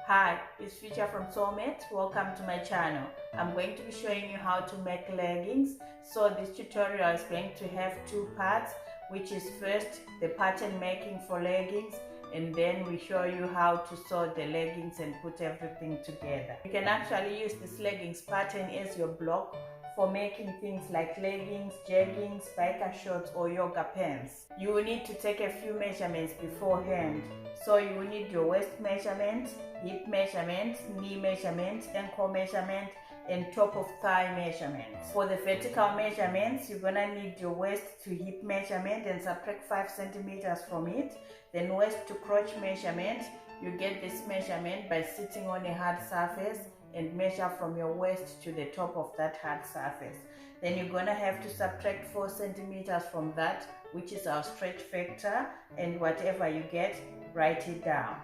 Hi, it's Future from Sewmate. Welcome to my channel. I'm going to be showing you how to make leggings. So this tutorial is going to have two parts, which is first the pattern making for leggings, and then we show you how to sew the leggings and put everything together. You can actually use this leggings pattern as your block for making things like leggings, jeggings, biker shorts or yoga pants. You will need to take a few measurements beforehand. So you will need your waist measurement, hip measurement, knee measurement, ankle measurement, and top of thigh measurements. For the vertical measurements, you're gonna need your waist to hip measurement and subtract 5 centimeters from it. Then waist to crotch measurement, you get this measurement by sitting on a hard surface and measure from your waist to the top of that hard surface. Then you're gonna have to subtract 4 centimeters from that, which is our stretch factor, and whatever you get, write it down.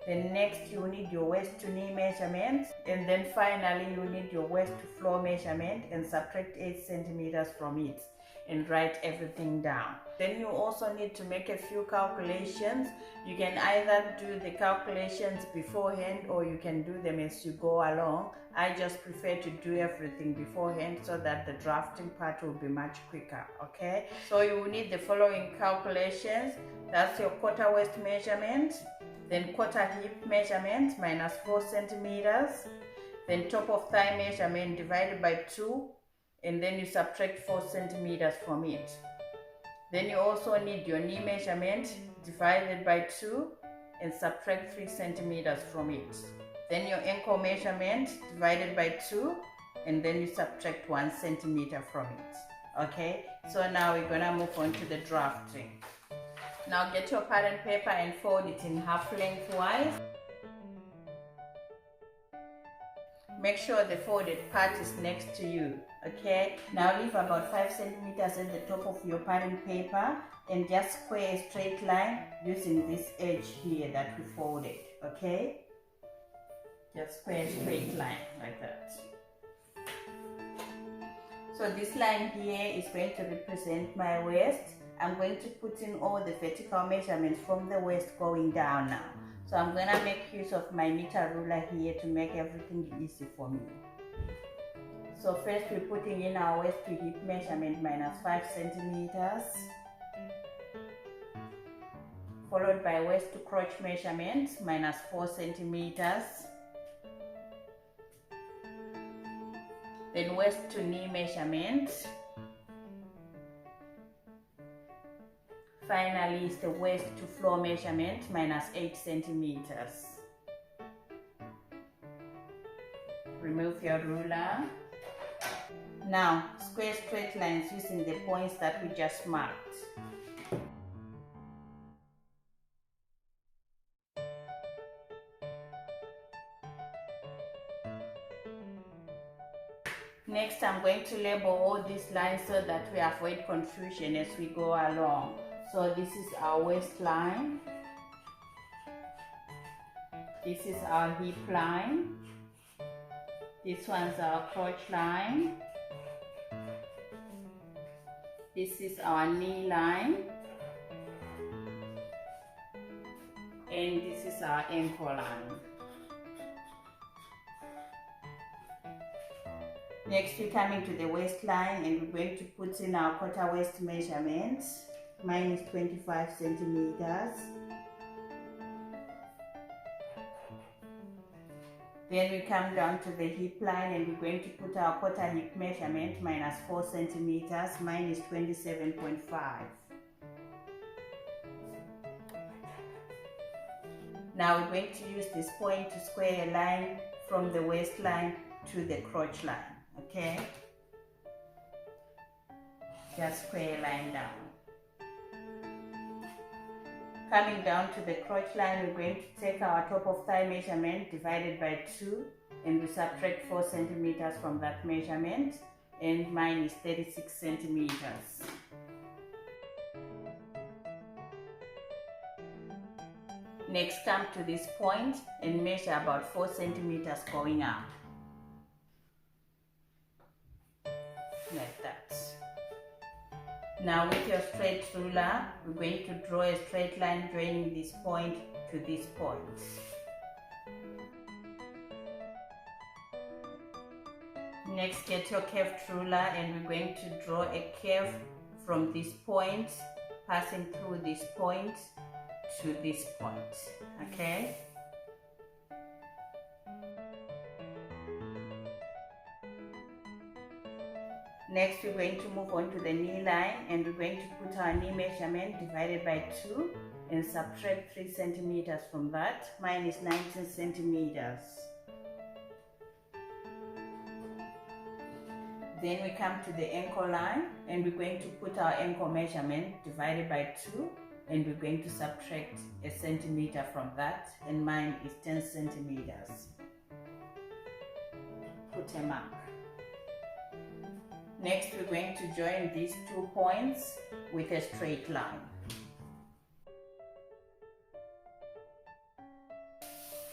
Then next you need your waist to knee measurement, and then finally you need your waist to floor measurement and subtract 8 centimeters from it and write everything down. Then you also need to make a few calculations. You can either do the calculations beforehand or you can do them as you go along. I just prefer to do everything beforehand so that the drafting part will be much quicker, okay? So you will need the following calculations. That's your quarter waist measurement, then quarter hip measurement minus 4 centimeters, then top of thigh measurement divided by 2, and then you subtract 4 centimeters from it. Then you also need your knee measurement divided by 2 and subtract 3 centimeters from it. Then your ankle measurement divided by 2 and then you subtract 1 centimeter from it. Okay, so now we're gonna move on to the drafting. Now get your pattern paper and fold it in half lengthwise. Make sure the folded part is next to you, okay? Now leave about 5 centimeters at the top of your pattern paper and just square a straight line using this edge here that we folded, okay? Just square a straight line like that. So this line here is going to represent my waist. I'm going to put in all the vertical measurements from the waist going down now. So I'm going to make use of my meter ruler here to make everything easy for me. So first we're putting in our waist to hip measurement minus 5 centimeters. Followed by waist to crotch measurement minus 4 centimeters. Then waist to knee measurement. Finally is the waist to floor measurement minus 8 centimeters. Remove your ruler. Now square straight lines using the points that we just marked. Next, I'm going to label all these lines so that we avoid confusion as we go along. So this is our waistline. This is our hip line. This one's our crotch line. This is our knee line. And this is our ankle line. Next, we're coming to the waistline and we're going to put in our quarter waist measurement. Mine is 25 centimeters. Then we come down to the hip line and we're going to put our quarter hip measurement minus 4 centimeters. Mine is 27.5. Now we're going to use this point to square a line from the waistline to the crotch line. Okay? Just square a line down. Coming down to the crotch line, we're going to take our top of thigh measurement divided by 2 and we subtract 4 centimeters from that measurement, and mine is 36 centimeters. Next, come to this point and measure about 4 centimeters going up. Like that. Now with your straight ruler, we're going to draw a straight line joining this point to this point. Next, get your curved ruler and we're going to draw a curve from this point, passing through this point to this point, okay? Next, we're going to move on to the knee line and we're going to put our knee measurement divided by 2 and subtract 3 centimeters from that. Mine is 19 centimeters. Then we come to the ankle line and we're going to put our ankle measurement divided by 2 and we're going to subtract a centimeter from that, and mine is 10 centimeters. Put a mark. Next, we're going to join these 2 points with a straight line.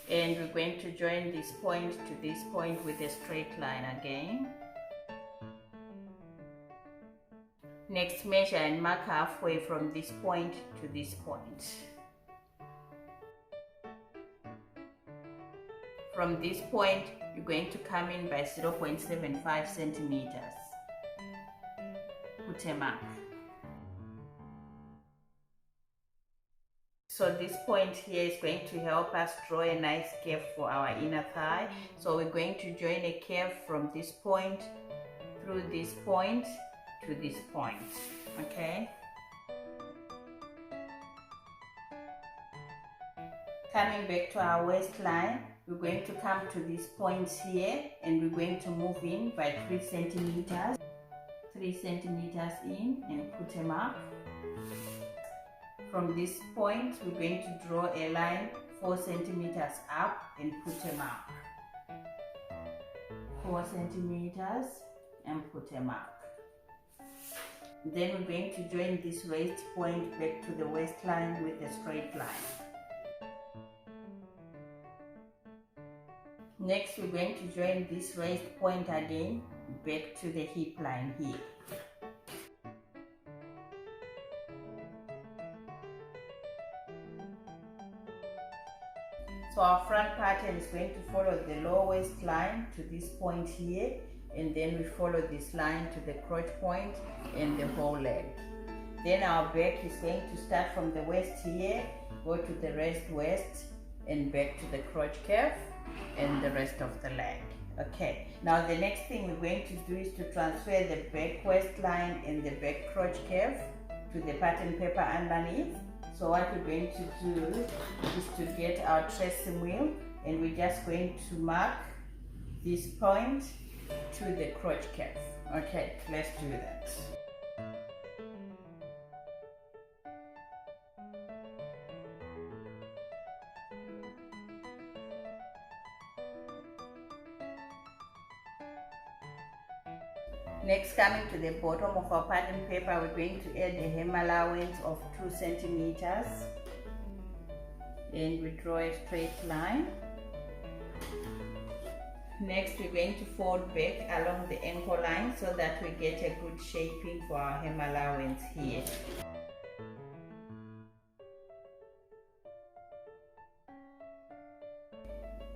And we're going to join this point to this point with a straight line again. Next, measure and mark halfway from this point to this point. From this point, you're going to come in by 0.75 centimeters. Put a mark. So this point here is going to help us draw a nice curve for our inner thigh. So we're going to join a curve from this point through this point to this point, okay? Coming back to our waistline, we're going to come to this point here and we're going to move in by 3 centimeters. 3 centimeters in and put a mark. From this point, we're going to draw a line 4 centimeters up and put a mark. 4 centimeters and put a mark. Then we're going to join this waist point back to the waistline with a straight line. Next, we're going to join this waist point again back to the hip line here. So our front pattern is going to follow the low waistline to this point here, and then we follow this line to the crotch point and the whole leg. Then our back is going to start from the waist here, go to the rest waist and back to the crotch curve and the rest of the leg. Okay, now the next thing we're going to do is to transfer the back waistline and the back crotch curve to the pattern paper underneath. So what we're going to do is to get our tracing wheel and we're just going to mark this point to the crotch curve. Okay, let's do that. Next, coming to the bottom of our pattern paper, we're going to add a hem allowance of 2 centimeters and we draw a straight line. Next, we're going to fold back along the ankle line so that we get a good shaping for our hem allowance here.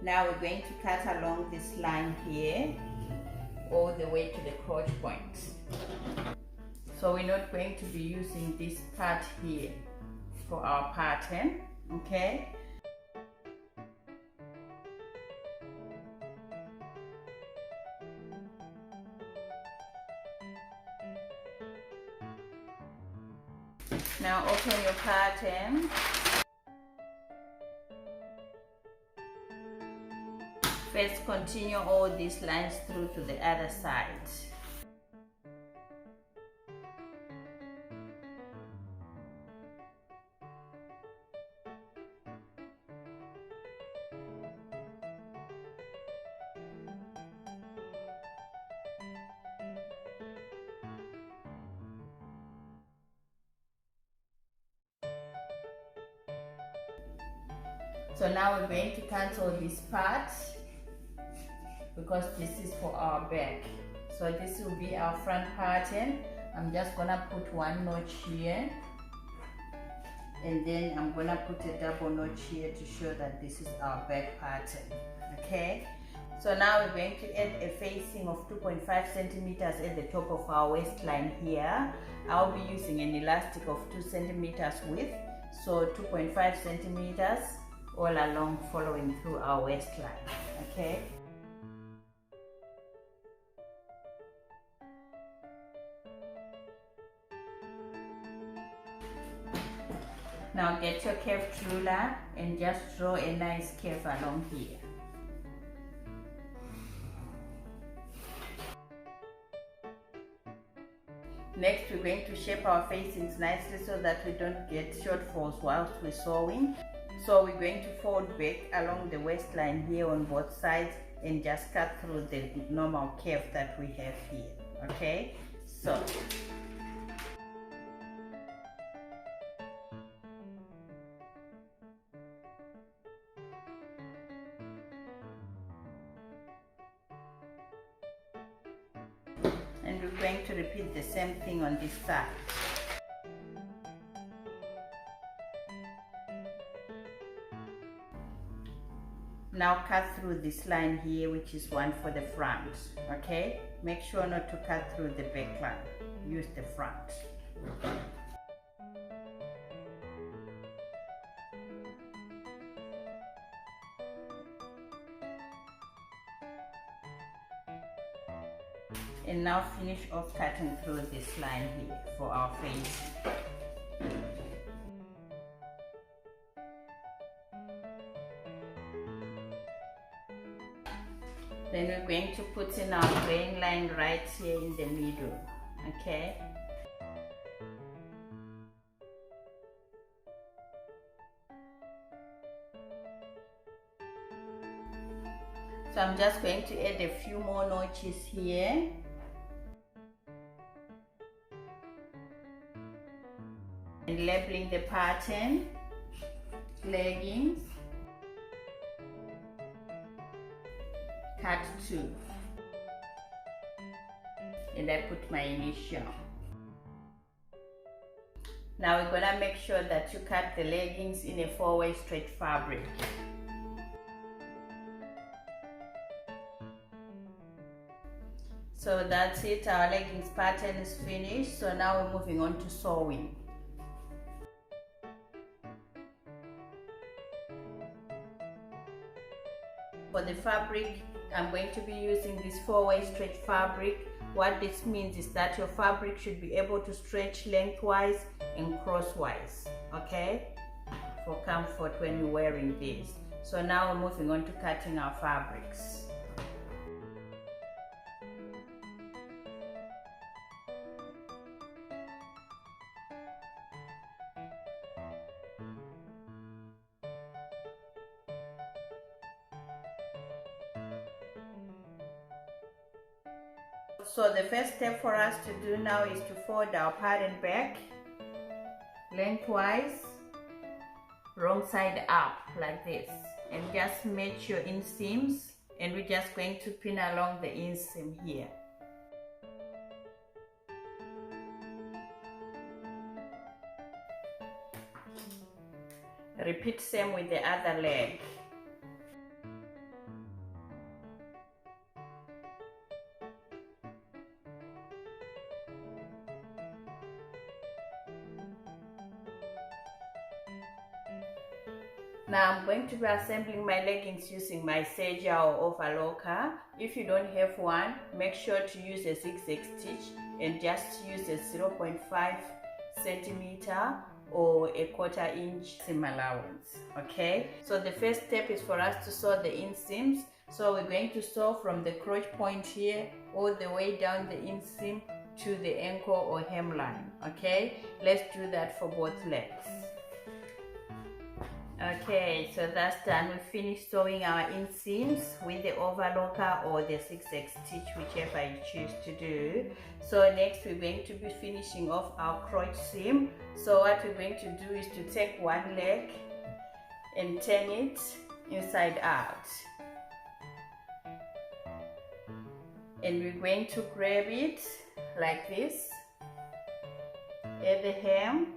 Now we're going to cut along this line here all the way to the crotch point. So we're not going to be using this part here for our pattern, okay? Now open your pattern. First, continue all these lines through to the other side. So now we're going to cancel this part because this is for our back. So this will be our front pattern. I'm just gonna put one notch here and then I'm gonna put a double notch here to show that this is our back pattern. Okay, so now we're going to add a facing of 2.5 centimeters at the top of our waistline here. I'll be using an elastic of 2 centimeters width, so 2.5 centimeters all along, following through our waistline. Okay, now get your curved ruler and just draw a nice curve along here. Next, we're going to shape our facings nicely so that we don't get shortfalls whilst we're sewing. So we're going to fold back along the waistline here on both sides and just cut through the normal curve that we have here. Okay, so and we're going to repeat the same thing on this side. Now cut through this line here, which is one for the front. Okay, make sure not to cut through the back line, use the front. And now finish off cutting through this line here for our face. Then we're going to put in our plain line right here in the middle. Okay, so I'm just going to add a few more notches here. And labeling the pattern, leggings, cut 2, and I put my initial. Now we're gonna make sure that you cut the leggings in a 4-way straight fabric. So that's it, our leggings pattern is finished. So now we're moving on to sewing. For the fabric, I'm going to be using this 4-way straight fabric. What this means is that your fabric should be able to stretch lengthwise and crosswise, okay, for comfort when you're wearing this. So now we're moving on to cutting our fabrics. So the first step for us to do now is to fold our pattern back lengthwise, wrong side up like this, and just match your inseams, and we're just going to pin along the inseam here. Repeat same with the other leg. Now I'm going to be assembling my leggings using my serger or overlocker. If you don't have one, make sure to use a zigzag stitch and just use a 0.5 centimeter or a 1/4 inch seam allowance. Okay, so the first step is for us to sew the inseams. So we're going to sew from the crotch point here all the way down the inseam to the ankle or hemline. Okay, let's do that for both legs. Okay, so that's done. We finished sewing our inseams with the overlocker or the zigzag stitch, whichever you choose to do. So next we're going to be finishing off our crotch seam. So what we're going to do is to take one leg and turn it inside out. And we're going to grab it like this at the hem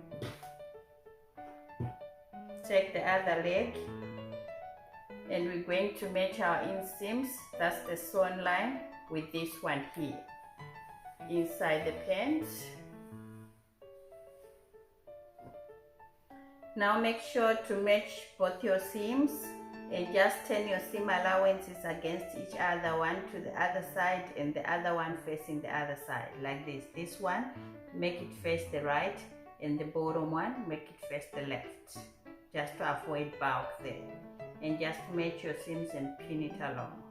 take the other leg, and we're going to match our inseams, that's the sewn line, with this one here inside the pants. Now make sure to match both your seams and just turn your seam allowances against each other, one to the other side and the other one facing the other side, like this. This one, make it face the right, and the bottom one, make it face the left, just to avoid bulk there. And just match your seams and pin it along.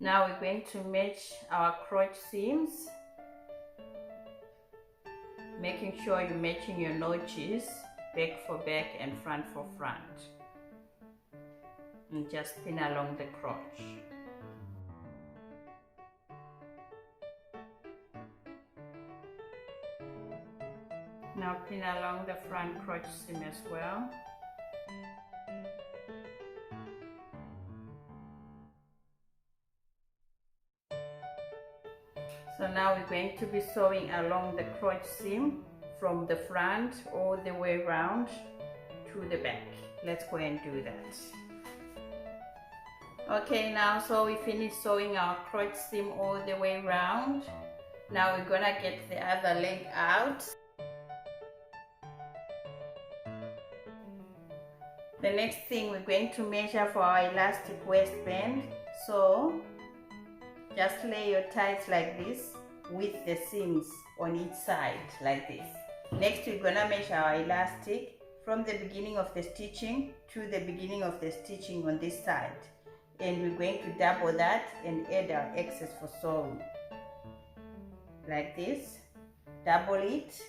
Now we're going to match our crotch seams, making sure you're matching your notches, back for back and front for front. And just pin along the crotch. Now pin along the front crotch seam as well. So now we're going to be sewing along the crotch seam from the front all the way around to the back. Let's go and do that. Okay, now so we finished sewing our crotch seam all the way around. Now we're gonna get the other leg out. The next thing, we're going to measure for our elastic waistband. So just lay your ties like this with the seams on each side like this. Next, we're gonna measure our elastic from the beginning of the stitching to the beginning of the stitching on this side. And we're going to double that and add our excess for sewing. Like this, double it.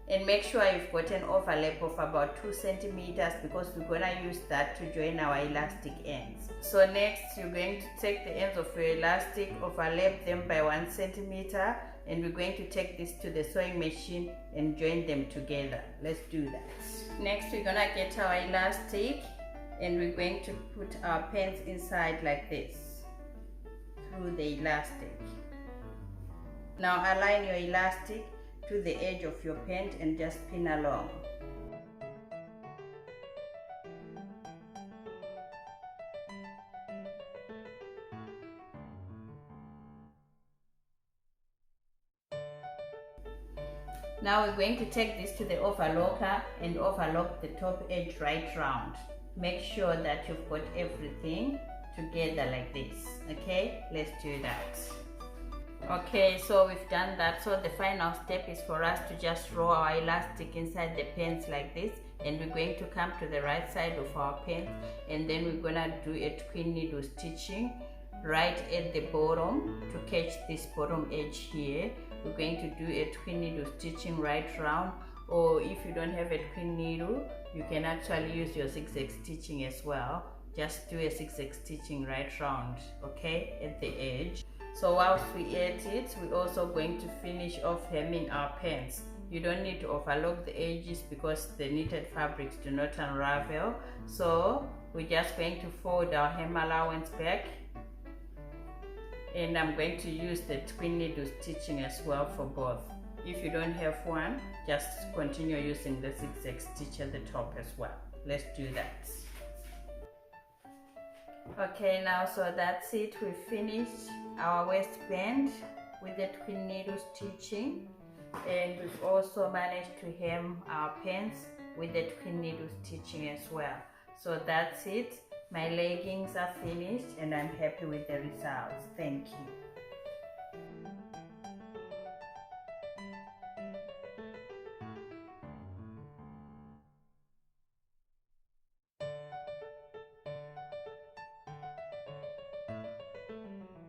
And make sure you've got an overlap of about 2 centimeters because we're gonna use that to join our elastic ends. So next, you're going to take the ends of your elastic, overlap them by 1 centimeter, and we're going to take this to the sewing machine and join them together. Let's do that. Next, we're gonna get our elastic and we're going to put our pants inside like this through the elastic. Now align your elastic to the edge of your pant and just pin along. Now we're going to take this to the overlocker and overlock the top edge right round. Make sure that you've got everything together like this. Okay, let's do that. Okay, so we've done that. So the final step is for us to just roll our elastic inside the pants like this, and we're going to come to the right side of our pants, and then we're gonna do a twin needle stitching right at the bottom to catch this bottom edge here. We're going to do a twin needle stitching right round, or if you don't have a twin needle, you can actually use your zigzag stitching as well. Just do a zigzag stitching right round, okay, at the edge. So whilst we at it, we're also going to finish off hemming our pants. You don't need to overlock the edges because the knitted fabrics do not unravel. So we're just going to fold our hem allowance back, and I'm going to use the twin needle stitching as well for both. If you don't have one, just continue using the zigzag stitch at the top as well. Let's do that. Okay, now so that's it. We finished our waistband with the twin needle stitching, and we've also managed to hem our pants with the twin needle stitching as well. So that's it. My leggings are finished and I'm happy with the results. Thank you.